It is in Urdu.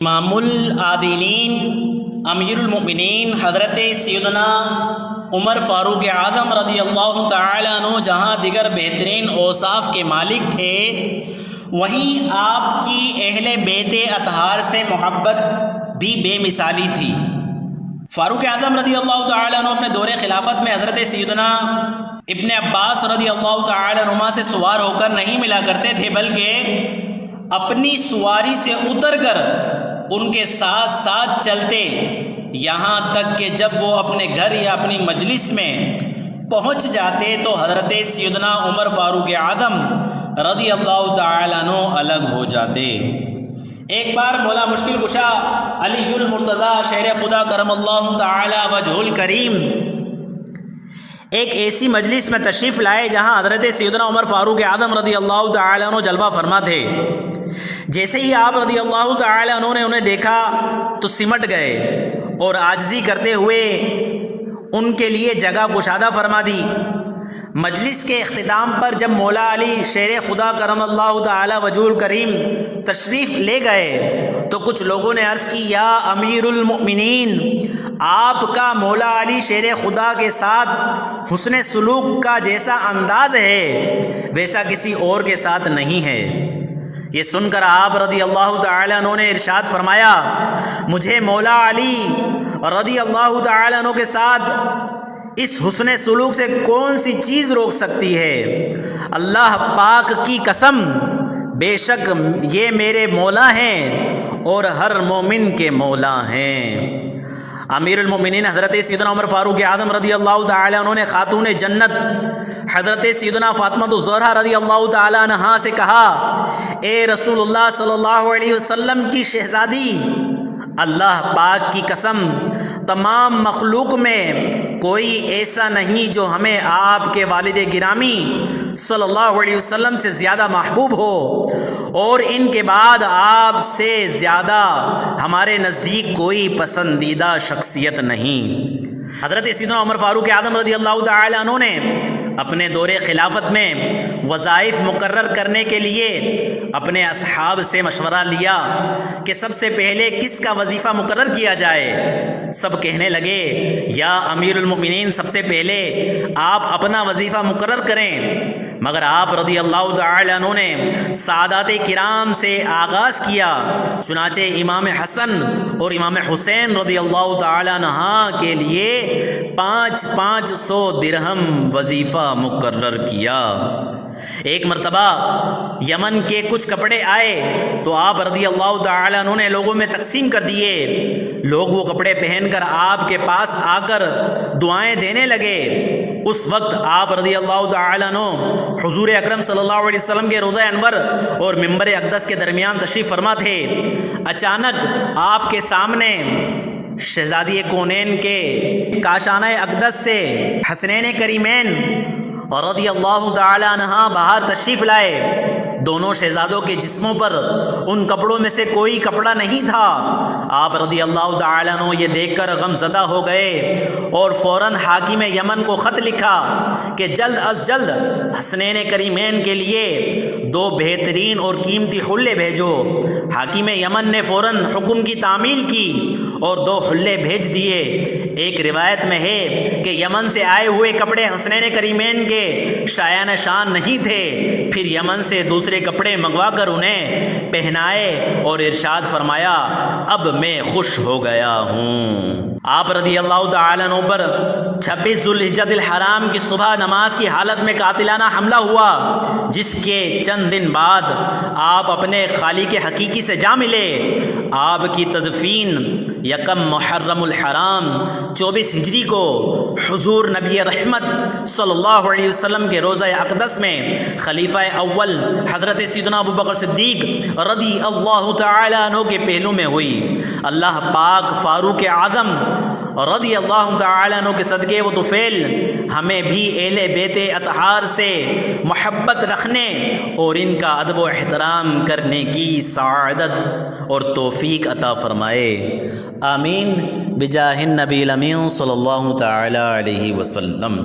امام العادلین امیر المؤمنین حضرت سیدنا عمر فاروق اعظم رضی اللہ تعالیٰ عنہ جہاں دیگر بہترین اوصاف کے مالک تھے، وہیں آپ کی اہل بیت اطہار سے محبت بھی بے مثالی تھی۔ فاروق اعظم رضی اللہ تعالیٰ عنہ اپنے دور خلافت میں حضرت سیدنا ابن عباس رضی اللہ تعالیٰ عنہما سے سوار ہو کر نہیں ملا کرتے تھے، بلکہ اپنی سواری سے اتر کر ان کے ساتھ ساتھ چلتے، یہاں تک کہ جب وہ اپنے گھر یا اپنی مجلس میں پہنچ جاتے تو حضرت سیدنا عمر فاروق اعظم رضی اللہ تعالیٰ عنہ الگ ہو جاتے۔ ایک بار مولا مشکل کشا علی المرتضیٰ شیر خدا کرم اللہ تعالی وجہ الکریم ایک ایسی مجلس میں تشریف لائے جہاں حضرت سیدنا عمر فاروق اعظم رضی اللہ تعالی عنہ جلوہ فرما تھے۔ جیسے ہی آپ رضی اللہ تعالی عنہ نے انہیں دیکھا تو سمٹ گئے اور عاجزی کرتے ہوئے ان کے لیے جگہ کشادہ فرما دی۔ مجلس کے اختتام پر جب مولا علی شیر خدا کرم اللہ تعالی وجہ الکریم تشریف لے گئے تو کچھ لوگوں نے عرض کی، یا امیر المؤمنین، آپ کا مولا علی شیر خدا کے ساتھ حسن سلوک کا جیسا انداز ہے ویسا کسی اور کے ساتھ نہیں ہے۔ یہ سن کر آپ رضی اللہ تعالیٰ عنہ نے ارشاد فرمایا، مجھے مولا علی رضی اللہ تعالیٰ عنہ کے ساتھ اس حسن سلوک سے کون سی چیز روک سکتی ہے؟ اللہ پاک کی قسم، بے شک یہ میرے مولا ہیں اور ہر مومن کے مولا ہیں۔ امیر المؤمنین حضرت سیدنا عمر فاروق اعظم رضی اللہ تعالی عنہ نے خاتون جنت حضرت سیدنا فاطمہ الزہرا رضی اللہ تعالی عنہا سے کہا، اے رسول اللہ صلی اللہ علیہ وسلم کی شہزادی، اللہ پاک کی قسم تمام مخلوق میں کوئی ایسا نہیں جو ہمیں آپ کے والد گرامی صلی اللہ علیہ وسلم سے زیادہ محبوب ہو، اور ان کے بعد آپ سے زیادہ ہمارے نزدیک کوئی پسندیدہ شخصیت نہیں۔ حضرت سیدنا عمر فاروق اعظم رضی اللہ تعالی عنہ نے اپنے دور خلافت میں وظائف مقرر کرنے کے لیے اپنے اصحاب سے مشورہ لیا کہ سب سے پہلے کس کا وظیفہ مقرر کیا جائے۔ سب کہنے لگے، یا امیر المؤمنین، سب سے پہلے آپ اپنا وظیفہ مقرر کریں۔ مگر آپ رضی اللہ تعالی عنہ نے سادات کرام سے آغاز کیا، چنانچہ امام حسن اور امام حسین رضی اللہ تعالی عنہ کے لیے 500 درہم وظیفہ مقرر کیا۔ ایک مرتبہ یمن کے کچھ کپڑے آئے تو آپ رضی اللہ تعالی عنہ نے لوگوں میں تقسیم کر دیے۔ لوگ وہ کپڑے پہن کر آپ کے پاس آ کر دعائیں دینے لگے۔ اس وقت آپ رضی اللہ تعالی عنہ حضور اکرم صلی اللہ علیہ وسلم کے روضہ انور اور منبر اقدس کے درمیان تشریف فرما تھے۔ اچانک آپ کے سامنے شہزادی کونین کے کاشانہ اقدس سے حسنین کریمین رضی اللہ تعالی عنہ باہر تشریف لائے۔ دونوں شہزادوں کے جسموں پر ان کپڑوں میں سے کوئی کپڑا نہیں تھا۔ آپ رضی اللہ تعالیٰ عنہ یہ دیکھ کر غم زدہ ہو گئے اور فوراً حاکم یمن کو خط لکھا کہ جلد از جلد حسنین کریمین کے لیے 2 بہترین اور قیمتی حلے بھیجو۔ حاکم یمن نے فوراً حکم کی تعمیل کی اور 2 حلے بھیج دیے۔ ایک روایت میں ہے کہ یمن سے آئے ہوئے کپڑے حسنین کریمین کے شایان شان نہیں تھے، پھر یمن سے دوسرے کپڑے منگوا کر انہیں پہنائے اور ارشاد فرمایا، اب میں خوش ہو گیا ہوں۔ آپ رضی اللہ تعالیٰ عنہ پر 26 ذوالحجہ الحرام کی صبح نماز کی حالت میں قاتلانہ حملہ ہوا، جس کے چند دن بعد آپ اپنے خالق حقیقی سے جا ملے۔ آپ کی تدفین 1 محرم الحرام 24 ہجری کو حضور نبی رحمت صلی اللہ علیہ وسلم کے روضہ اقدس میں خلیفہ اول حضرت سیدنا ابو بکر صدیق رضی اللہ تعالی عنہ کے پہلو میں ہوئی۔ اللہ پاک فاروق اعظم رضی اللہ تعالی عنہ کے صدقے و طفیل ہمیں بھی اہل بیت اطہار سے محبت رکھنے اور ان کا ادب و احترام کرنے کی سعادت اور توفیق عطا فرمائے، آمین بجاہ النبی الامین صلی اللہ تعالی علیہ وسلم۔